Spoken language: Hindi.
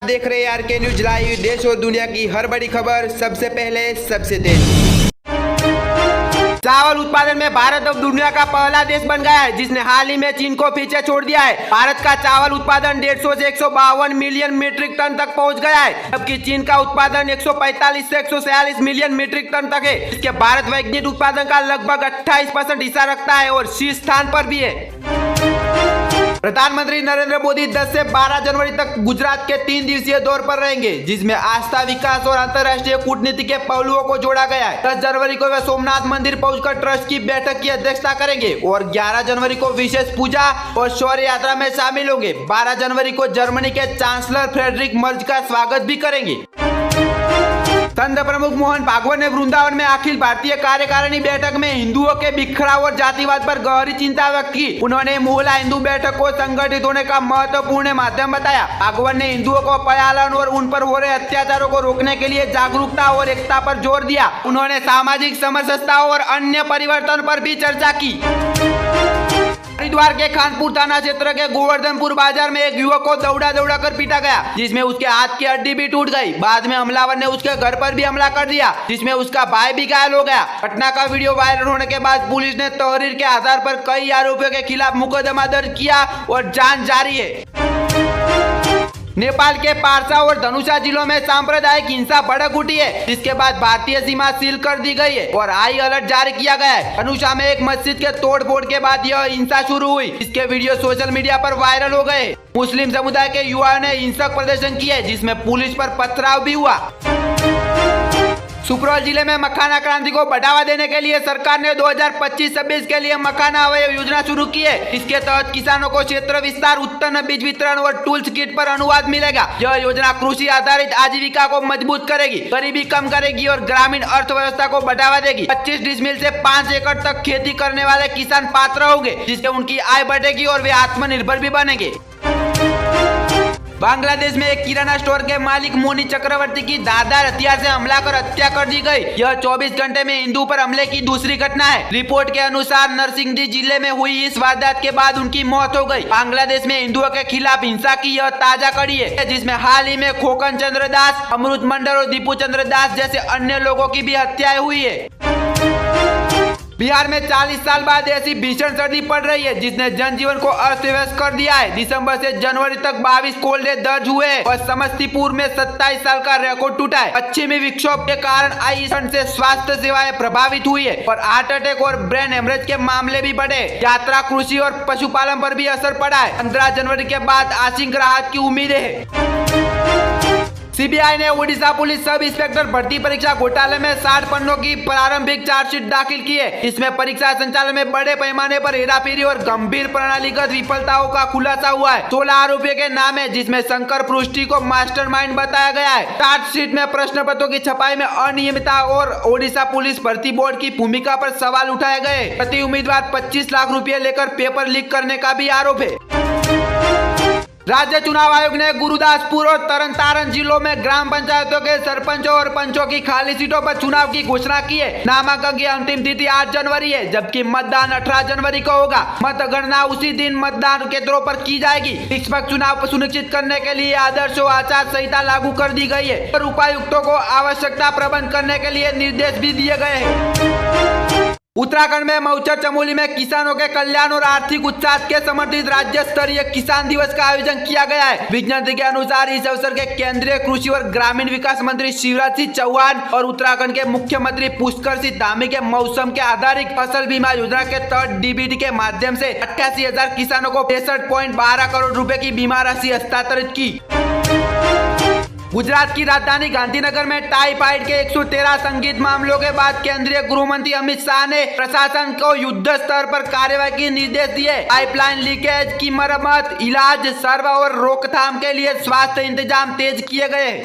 देख रहे हैं आरके न्यूज लाइव। देश और दुनिया की हर बड़ी खबर सबसे पहले सबसे तेज। चावल उत्पादन में भारत अब दुनिया का पहला देश बन गया है, जिसने हाल ही में चीन को पीछे छोड़ दिया है। भारत का चावल उत्पादन 150 से 152 मिलियन मीट्रिक टन तक पहुंच गया है, जबकि चीन का उत्पादन 145 से 146 मिलियन मीट्रिक टन तक है। इसके भारत वैश्विक उत्पादन का लगभग 28% हिस्सा रखता है और शीर्ष स्थान पर भी है। प्रधानमंत्री नरेंद्र मोदी 10 से 12 जनवरी तक गुजरात के 3 दिवसीय दौरे पर रहेंगे, जिसमें आस्था, विकास और अंतर्राष्ट्रीय कूटनीति के पहलुओं को जोड़ा गया है। 10 जनवरी को वे सोमनाथ मंदिर पहुंचकर ट्रस्ट की बैठक की अध्यक्षता करेंगे और 11 जनवरी को विशेष पूजा और शौर्य यात्रा में शामिल होंगे। 12 जनवरी को जर्मनी के चांसलर फ्रेडरिक मर्ज का स्वागत भी करेंगे। संघ प्रमुख मोहन भागवत ने वृंदावन में अखिल भारतीय कार्यकारिणी बैठक में हिंदुओं के बिखराव और जातिवाद पर गहरी चिंता व्यक्त की। उन्होंने मोहल्ला हिंदू बैठक को संगठित होने का महत्वपूर्ण माध्यम बताया। भागवत ने हिंदुओं को पलायन और उन पर हो रहे अत्याचारों को रोकने के लिए जागरूकता और एकता पर जोर दिया। उन्होंने सामाजिक समरसता और अन्य परिवर्तन पर भी चर्चा की। हरिद्वार के खानपुर थाना क्षेत्र के गोवर्धनपुर बाजार में एक युवक को दौड़ा कर पीटा गया, जिसमें उसके हाथ की हड्डी भी टूट गई। बाद में हमलावर ने उसके घर पर भी हमला कर दिया, जिसमें उसका भाई भी घायल हो गया। घटना का वीडियो वायरल होने के बाद पुलिस ने तहरीर के आधार पर कई आरोपियों के खिलाफ मुकदमा दर्ज किया और जांच जारी है। नेपाल के पारसा और धनुषा जिलों में सांप्रदायिक हिंसा भड़क उठी है, जिसके बाद भारतीय सीमा सील कर दी गई है और हाई अलर्ट जारी किया गया है। धनुषा में एक मस्जिद के तोड़फोड़ के बाद यह हिंसा शुरू हुई। इसके वीडियो सोशल मीडिया पर वायरल हो गए। मुस्लिम समुदाय के युवाओं ने हिंसक प्रदर्शन किए, जिसमें पुलिस पर पथराव भी हुआ। सुपौल जिले में मखाना क्रांति को बढ़ावा देने के लिए सरकार ने 2025-26 के लिए मखाना अवयव योजना शुरू की है। इसके तहत किसानों को क्षेत्र विस्तार, उत्पन्न बीज वितरण और टूल्स किट पर अनुदान मिलेगा। यह योजना कृषि आधारित आजीविका को मजबूत करेगी, गरीबी कम करेगी और ग्रामीण अर्थव्यवस्था को बढ़ावा देगी। 25 डिसमिल से 5 एकड़ तक खेती करने वाले किसान पात्र होंगे, जिससे उनकी आय बढ़ेगी और वे आत्मनिर्भर भी बनेंगे। बांग्लादेश में एक किराना स्टोर के मालिक मोनी चक्रवर्ती की धारदार हथियार से हमला कर हत्या कर दी गई। यह 24 घंटे में हिंदू पर हमले की दूसरी घटना है। रिपोर्ट के अनुसार नरसिंहदी जिले में हुई इस वारदात के बाद उनकी मौत हो गई। बांग्लादेश में हिंदुओं के खिलाफ हिंसा की यह ताजा कड़ी है, जिसमें हाल ही में खोकन चंद्र दास, अमृत मंडल और दीपू चंद्र दास जैसे अन्य लोगों की भी हत्याएं हुई है। बिहार में 40 साल बाद ऐसी भीषण सर्दी पड़ रही है, जिसने जनजीवन को अस्त व्यस्त कर दिया है। दिसंबर से जनवरी तक 22 कोल्ड डे दर्ज हुए और समस्तीपुर में 27 साल का रिकॉर्ड टूटा है। पश्चिमी विक्षोभ के कारण आई ठंड से स्वास्थ्य सेवाएं प्रभावित हुई है और हार्ट अटैक और ब्रेन हेमरेज के मामले भी बढ़े। यात्रा, कृषि और पशुपालन पर भी असर पड़ा है। 15 जनवरी के बाद आंशिक राहत की उम्मीद है। सीबीआई ने ओडिशा पुलिस सब इंस्पेक्टर भर्ती परीक्षा घोटाले में 60 पन्नों की प्रारंभिक चार्जशीट दाखिल की है। इसमें परीक्षा संचालन में बड़े पैमाने पर हेराफेरी और गंभीर प्रणालीगत विफलताओं का खुलासा हुआ है। 16 आरोपियों के नाम है, जिसमें शंकर पृष्टि को मास्टरमाइंड बताया गया है। चार्जशीट में प्रश्न पत्रों की छपाई में अनियमितता और ओडिशा पुलिस भर्ती बोर्ड की भूमिका पर सवाल उठाए गए। प्रति उम्मीदवार 25 लाख रुपए लेकर पेपर लीक करने का भी आरोप है। राज्य चुनाव आयोग ने गुरुदासपुर और तरनतारन जिलों में ग्राम पंचायतों के सरपंचों और पंचों की खाली सीटों पर चुनाव की घोषणा की है। नामांकन की अंतिम तिथि 8 जनवरी है, जबकि मतदान 18 जनवरी को होगा। मतगणना उसी दिन मतदान केंद्रों पर की जाएगी। निष्पक्ष चुनाव सुनिश्चित करने के लिए आदर्श आचार संहिता लागू कर दी गई है और उपायुक्तों को आवश्यकता प्रबंध करने के लिए निर्देश भी दिए गए हैं। उत्तराखंड में मऊचर चमोली में किसानों के कल्याण और आर्थिक उत्साह के समर्थित राज्य स्तरीय किसान दिवस का आयोजन किया गया है। विज्ञप्ति के अनुसार इस अवसर के केंद्रीय कृषि और ग्रामीण विकास मंत्री शिवराज सिंह चौहान और उत्तराखंड के मुख्यमंत्री पुष्कर सिंह धामी के मौसम के आधारित फसल बीमा योजना के तहत डीबीटी के माध्यम से 88,000 किसानों को 63.12 करोड़ रुपए की बीमा राशि हस्तांतरित की। गुजरात की राजधानी गांधीनगर में टाइफाइड के 113 संदिग्ध मामलों के बाद केंद्रीय गृह मंत्री अमित शाह ने प्रशासन को युद्ध स्तर पर कार्रवाई के निर्देश दिए। पाइपलाइन लीकेज की मरम्मत, इलाज, सर्वे और रोकथाम के लिए स्वास्थ्य इंतजाम तेज किए गए।